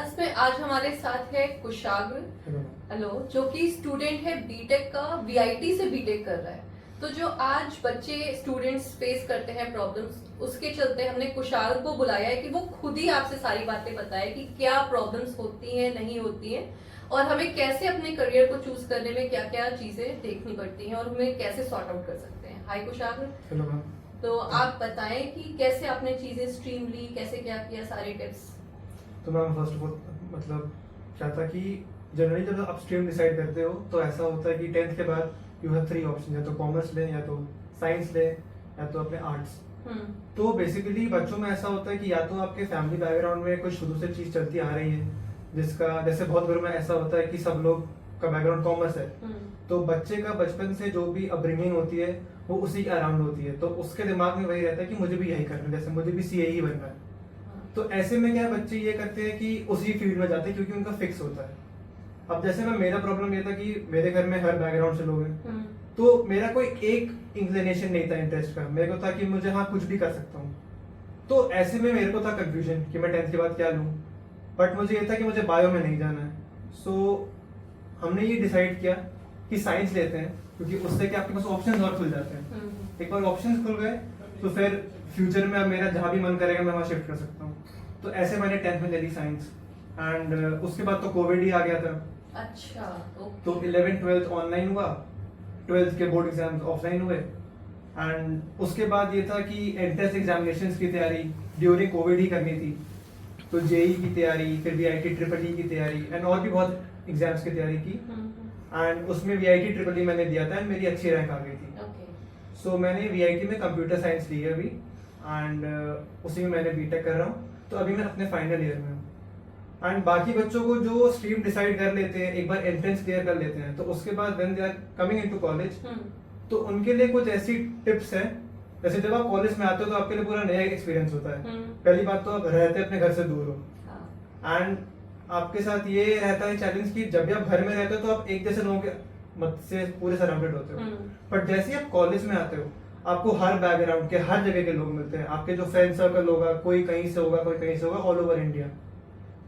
Podcast में आज हमारे साथ है कुशाग्र। हेलो। जो कि स्टूडेंट है बीटेक का, वीआईटी से बीटेक कर रहा है। तो जो आज बच्चे स्टूडेंट्स फेस करते हैं प्रॉब्लम्स, उसके चलते हमने कुशाग्र को बुलाया है कि वो खुद ही आपसे सारी बातें बताए कि क्या प्रॉब्लम्स होती हैं, नहीं होती हैं, और हमें कैसे अपने करियर को चूज करने में क्या क्या चीजें देखनी पड़ती हैं और हमें कैसे सॉर्ट आउट कर सकते हैं। हाय कुशाग्र। Hello ma'am. तो आप बताएं कि कैसे आपने चीजें स्ट्रीम ली, कैसे क्या किया, सारे टिप्स। तो मैम फर्स्ट ऑफ ऑल मतलब क्या था कि जनरली जब आप स्ट्रीम डिसाइड करते हो तो ऐसा होता है कि 10th के बाद यू हैव 3 ऑप्शन, या तो कॉमर्स ले, या तो साइंस ले, या तो अपने आर्ट्स। तो बेसिकली बच्चों में ऐसा होता है कि या तो आपके फैमिली बैकग्राउंड में कोई शुरू से चीज चलती आ रही है, जिसका जैसे बहुत घरों में ऐसा होता है कि सब लोग का बैकग्राउंड कॉमर्स है, तो बच्चे का बचपन से जो भी अपब्रिंगिंग होती है वो उसी के अराउंड होती है, तो उसके दिमाग में वही रहता है कि मुझे भी यही करना है, जैसे मुझे भी सीए ही बनना है। तो ऐसे में क्या बच्चे ये करते हैं कि उसी फील्ड में जाते हैं क्योंकि उनका फिक्स होता है। अब जैसे मैं, मेरा प्रॉब्लम ये था कि मेरे घर में हर बैकग्राउंड से लोग हैं, तो मेरा कोई एक इंक्लिनेशन नहीं था इंटरेस्ट का, मेरे को था कि मुझे हाँ कुछ भी कर सकता हूँ। तो ऐसे में मेरे को था कंफ्यूजन कि मैं 10th के बाद क्या लूँ, बट मुझे ये था कि मुझे बायो में नहीं जाना है। सो हमने ये डिसाइड किया कि साइंस लेते हैं, क्योंकि उससे क्या आपके पास ऑप्शंस और खुल जाते हैं। एक बार ऑप्शंस खुल गए तो फिर फ्यूचर में अब मेरा जहाँ भी मन करेगा मैं वहाँ शिफ्ट कर सकता हूँ। तो ऐसे मैंने 10th में ले ली साइंस, एंड उसके बाद तो कोविड ही आ गया था। अच्छा। तो 11th 12th ऑनलाइन हुआ, 12th के बोर्ड एग्जाम्स ऑफलाइन हुए, एंड उसके बाद ये था कि एंट्रेंस एग्जामिनेशंस की तैयारी ड्यूरिंग कोविड ही करनी थी। तो जेई की तैयारी, फिर वीआईटी ट्रिपल ई की तैयारी, एंड और भी बहुत एग्जाम्स की तैयारी की, एंड उसमें वीआईटी ट्रिपल ई मैंने दिया था एंड मेरी अच्छी रैंक आ गई थी। सो मैंने वीआईटी में कंप्यूटर साइंस ली है अभी, एंड उसी में मैंने बीटेक कर रहा हूँ। तो अभी मैं अपने फाइनल ईयर में हूँ। एंड बाकी बच्चों को जो स्ट्रीम डिसाइड कर लेते हैं, एक बार एंट्रेंस क्लियर कर लेते हैं, तो उसके बाद when they are coming into college, तो उनके लिए कुछ ऐसी टिप्स हैं। जैसे जब आप कॉलेज में आते हो तो आपके लिए पूरा नया एक्सपीरियंस होता है। पहली बात तो आप रहते अपने घर से दूर हो, एंड आपके साथ ये रहता है चैलेंज कि जब भी आप घर में रहते हो तो आप एक जैसे लोगों के मत से पूरे सराउंडेड होते हो, बट जैसे ही आप कॉलेज में आते हो आपको हर बैकग्राउंड के, हर जगह के लोग मिलते हैं। आपके जो फ्रेंड सर्कल होगा, कोई कहीं से होगा, कोई कहीं से होगा, ऑल ओवर इंडिया।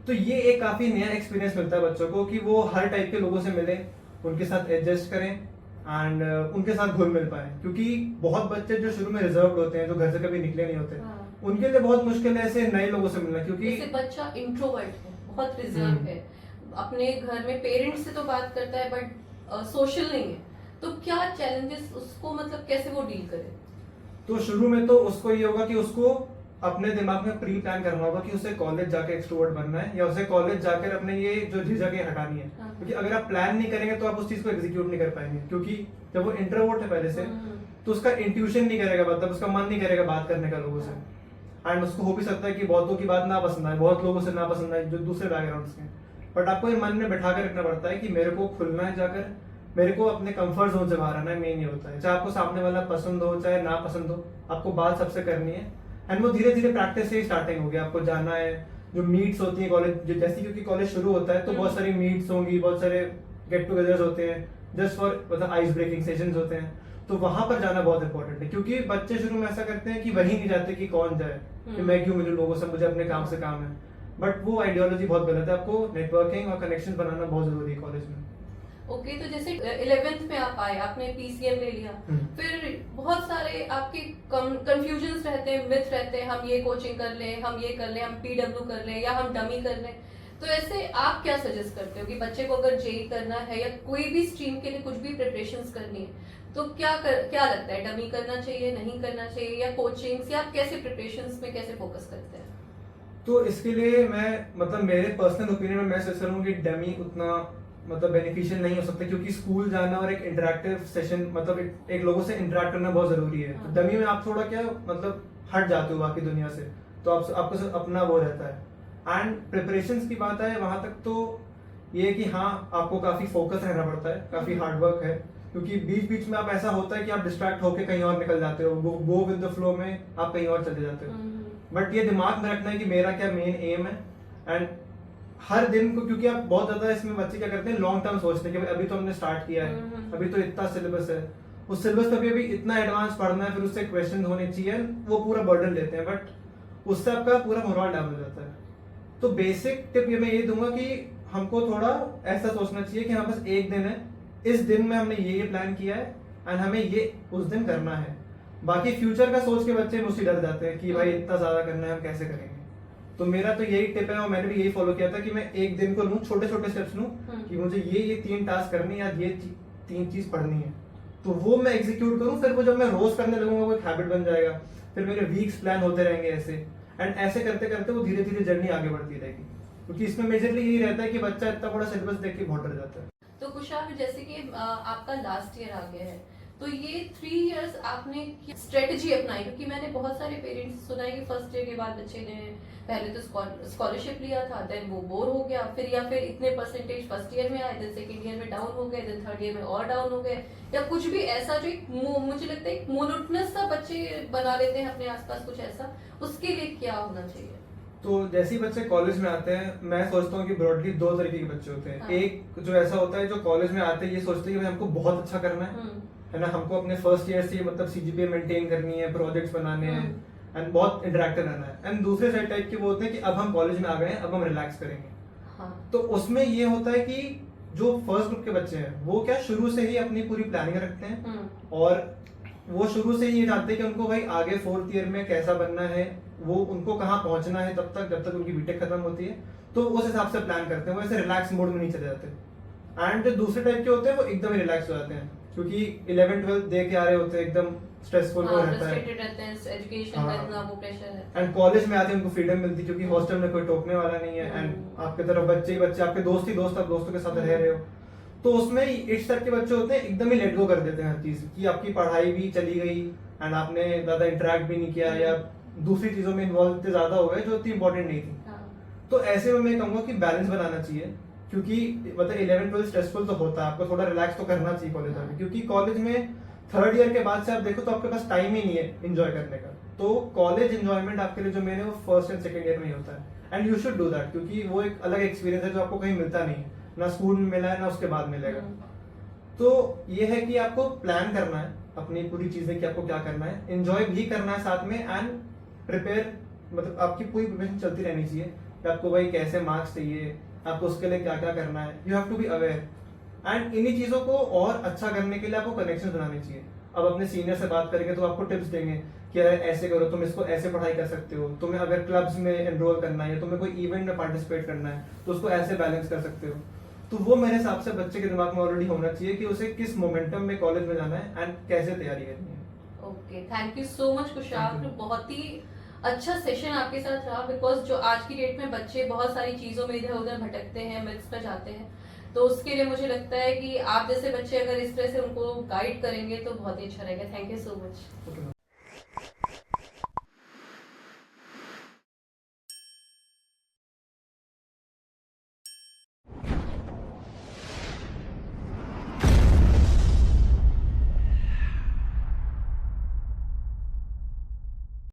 तो ये एक काफी नया एक्सपीरियंस मिलता है बच्चों को कि वो हर टाइप के लोगों से मिले, उनके साथ एडजस्ट करें, एंड उनके साथ घुल मिल पाए। क्योंकि बहुत बच्चे जो शुरू में रिजर्व होते हैं, जो घर से कभी निकले नहीं होते, उनके लिए बहुत मुश्किल है ऐसे नए लोगों से मिलना। क्योंकि बच्चा इंट्रोवर्ट है, बहुत रिजर्व है, अपने घर में पेरेंट्स से तो बात करता है बट सोशल नहीं है। तो क्या चैलेंजेस उसको, मतलब कैसे वो डील करे? तो शुरू में तो उसको ये होगा कि उसको अपने दिमाग में प्री प्लान करना होगा कि उसे कॉलेज जाके एक्सट्रोवर्ट बनना है, या उसे कॉलेज जाकर अपने ये जो झिझक है हटानी है। क्योंकि अगर आप प्लान नहीं करेंगे तो आप उस चीज को एग्जीक्यूट नहीं कर पाएंगे। क्योंकि जब वो इंट्रोवर्ट है पहले से, तो उसका इंट्यूशन नहीं करेगा, मतलब उसका मन नहीं करेगा बात करने का लोगों से। एंड उसको हो भी सकता है कि बहुतों की बात ना पसंद आए, बहुत लोगों से ना पसंद आए जो दूसरे बैकग्राउंड के। बट आपको ये मन में बैठा कर रखना पड़ता है कि मेरे को खुलना है जाकर, मेरे को अपने कंफर्ट जोन से बाहर आना है। मेन ये होता है, चाहे आपको सामने वाला पसंद हो चाहे ना पसंद हो, आपको बात सबसे करनी है। एंड वो धीरे धीरे प्रैक्टिस से ही स्टार्टिंग होगी। आपको जाना है, जो मीट्स होती है कॉलेज, जैसे क्योंकि कॉलेज शुरू होता है तो बहुत सारी मीट्स होंगी, बहुत सारे गेट टुगेदर्स होते हैं, जस्ट फॉर मतलब आइस ब्रेकिंग सेशंस होते हैं। तो वहां पर जाना बहुत इंपॉर्टेंट है, क्योंकि बच्चे शुरू में ऐसा करते हैं कि वही नहीं जाते कि कौन जाए, कि मैं क्यों मिलूं लोगों से, मुझे अपने काम से काम है। बट वो आइडियोलॉजी बहुत गलत है। आपको नेटवर्किंग और कनेक्शन बनाना बहुत जरूरी है कॉलेज में। ओके। तो जैसे 11th में आप आए, आपने पीसीएम ले लिया, फिर बहुत सारे आपके कंफ्यूजन्स रहते हैं, मिथ रहते हैं, हम ये कोचिंग कर लें, हम ये कर लें, हम पीडब्ल्यू कर लें, या हम डमी कर लें। तो ऐसे आप क्या सजेस्ट करते हो कि बच्चे को अगर जेई करना है या कोई भी स्ट्रीम के लिए कुछ भी प्रिपरेशंस करनी है, तो क्या लगता है, डमी करना चाहिए, नहीं करना चाहिए, या कोचिंग्स, या आप कैसे प्रिपरेशंस में कैसे फोकस करते हैं? तो इसके लिए मैं, मतलब मेरे पर्सनल ओपिनियन में मैं सजेस्ट करूंगा कि डमी उतना मतलब बेनिफिशियल नहीं हो सकता, क्योंकि स्कूल जाना और एक इंटरेक्टिव सेशन, मतलब एक लोगों से इंटरेक्ट करना बहुत जरूरी है। तो डमी में आप थोड़ा क्या मतलब हट जाते हो बाकी दुनिया से, तो आपको सिर्फ अपना वो रहता है। एंड प्रिपरेशंस की बात है वहां तक, तो ये कि हाँ आपको काफी फोकस रहना पड़ता है, काफी हार्डवर्क है। क्योंकि बीच बीच में आप, ऐसा होता है कि आप डिस्ट्रैक्ट होकर कहीं और निकल जाते हो, गो विद द फ्लो में आप कहीं और चले जाते हो। बट ये दिमाग में रखना है कि मेरा क्या मेन एम है। एंड हर दिन को, क्योंकि आप बहुत ज्यादा इसमें बच्चे क्या करते हैं लॉन्ग टर्म सोचते हैं कि अभी तो हमने स्टार्ट किया है, अभी तो इतना सिलेबस है, उस सिलेबस पे भी इतना एडवांस पढ़ना है, फिर उससे क्वेश्चन होने चाहिए, वो पूरा बर्डन लेते हैं। बट उससे आपका पूरा मोरल डाउन हो जाता है। तो बेसिक टिप ये मैं ये दूंगा कि हमको थोड़ा ऐसा सोचना चाहिए कि हाँ बस एक दिन है, इस दिन में हमने ये प्लान किया है एंड हमें ये उस दिन करना है। बाकी फ्यूचर का सोच के बच्चे मुझसे डर जाते हैं कि भाई इतना ज्यादा करना है, हम कैसे करेंगे। तो मेरा तो यही टिप है और मैंने भी यही फॉलो किया था कि मैं एक दिन को लूँ, छोटे छोटे स्टेप्स लूँ कि मुझे ये 3 टास्क करनी है या ये 3 चीज पढ़नी है, तो वो मैं एग्जीक्यूट करूँ। फिर वो जब मैं रोज करने लगूंगा वो एक हैबिट बन जाएगा, फिर मेरे वीक्स प्लान होते रहेंगे ऐसे, एंड ऐसे करते करते वो धीरे धीरे जर्नी आगे बढ़ती रहेगी। क्योंकि इसमें मेजरली यही रहता है कि बच्चा इतना बड़ा सिलेबस देख के बहुत डर जाता है। तो कुशाल, जैसे कि आपका लास्ट ईयर आ गया है, तो ये 3 इयर्स आपने स्ट्रेटजी अपनाई? क्योंकि मैंने बहुत सारे पेरेंट्स सुना है कि फर्स्ट ईयर के बाद बच्चे ने पहले तो स्कॉलरशिप लिया था, देन वो बोर हो गया, फिर या फिर इतने परसेंटेज फर्स्ट ईयर में आए, देन सेकंड ईयर में डाउन हो गए, देन थर्ड ईयर में और डाउन हो गए, या कुछ भी ऐसा जो एक मुझे लगता है एक मोनोटोनस सा बच्चे बना लेते हैं अपने आसपास, कुछ ऐसा, उसके लिए क्या होना चाहिए? तो जैसे ही बच्चे कॉलेज में आते हैं, मैं सोचता हूँ कि ब्रॉडली 2 तरीके के बच्चे होते हैं। हाँ। एक जो ऐसा होता है जो कॉलेज में आते हैं ये सोचते हैं कि भाई हमको बहुत अच्छा करना है ना, हमको अपने फर्स्ट ईयर से मतलब सीजीपीए मेंटेन करनी है, प्रोजेक्ट्स बनाने हैं एंड बहुत इंटरेक्टिव रहना है। एंड दूसरे साइड टाइप के वो होते हैं कि अब हम कॉलेज में आ गए हैं, अब हम रिलैक्स करेंगे। हाँ। तो उसमें ये होता है कि जो फर्स्ट ग्रुप के बच्चे हैं वो क्या शुरू से ही अपनी पूरी प्लानिंग रखते हैं और वो शुरू से ही ये जानते हैं कि उनको भाई आगे 4th ईयर में कैसा बनना है, वो उनको कहाँ पहुंचना है तब तक जब तक उनकी बीटेक खत्म होती है। तो उस हिसाब से प्लान करते हैं, वो ऐसे रिलैक्स मोड में नहीं चले जाते। एंड जो दूसरे टाइप के होते हैं वो एकदम ही रिलैक्स हो जाते हैं, क्योंकि 11th-12th दे के आ रहे होते हैं, एकदम स्ट्रेसफुल हो रहता है, एजुकेशन का इतना वो प्रेशर है। एंड कॉलेज में आते हैं उनको फ्रीडम मिलती है क्योंकि हॉस्टल में कोई टोकने वाला नहीं है एंड आपके तरफ बच्चे ही बच्चे, आपके दोस्त ही दोस्त, आप दोस्तों के साथ रह रहे हो। तो उसमें इस टाइप के बच्चे होते हैं एकदम ही लेट गो कर देते हैं हर चीज की, आपकी पढ़ाई भी चली गई एंड आपने ज्यादा इंटरेक्ट भी नहीं किया या दूसरी चीजों में इन्वॉल्व इतने ज्यादा हो गए जो इतनी इंपॉर्टेंट नहीं थी। तो ऐसे में मैं कहूंगा कि बैलेंस बनाना चाहिए, क्योंकि मतलब 11th-12th स्ट्रेसफुल तो होता है, आपको थोड़ा रिलैक्स तो करना चाहिए कॉलेज में, क्योंकि कॉलेज में 3rd ईयर के बाद से आप देखो तो आपके पास टाइम ही नहीं है एंजॉय करने का। तो कॉलेज एंजॉयमेंट आपके लिए जो मेन है वो 1st एंड 2nd ईयर में ही होता है and you should do that, क्योंकि वो एक अलग एक्सपीरियंस है जो आपको कहीं मिलता नहीं है, ना स्कूल में मिला है ना उसके बाद मिलेगा। तो ये है कि आपको प्लान करना है अपनी पूरी चीजें कि आपको क्या करना है, एंजॉय भी करना है साथ में एंड प्रिपेयर, मतलब आपकी पूरी प्रिपरेशन चलती रहनी चाहिए कि आपको भाई कैसे मार्क्स चाहिए, आपको उसके लिए क्या क्या करना है, you have to be aware. And इन्हीं चीजों को और अच्छा करने के लिए आपको कनेक्शन बनाने चाहिए। अब अपने सीनियर से बात करेंगे तो आपको टिप्स देंगे कि ऐसे करो, तुम इसको ऐसे पढ़ाई कर सकते हो, तुम्हें अगर क्लब्स में एनरोल करना है, तुम्हें कोई इवेंट में पार्टिसिपेट करना है तो उसको ऐसे बैलेंस कर सकते हो। तो वो मेरे हिसाब से बच्चे के दिमाग में ऑलरेडी होना चाहिए कि उसे किस मोमेंटम में कॉलेज में जाना है एंड कैसे तैयारी करनी है। Okay, thank you so much Kushal, बहुत ही अच्छा सेशन आपके साथ रहा, बिकॉज जो आज की डेट में बच्चे बहुत सारी चीजों में इधर उधर भटकते हैं, मिथ्स पे जाते हैं, तो उसके लिए मुझे लगता है कि आप जैसे बच्चे अगर इस तरह से उनको गाइड करेंगे तो बहुत ही अच्छा रहेगा। Thank you so much.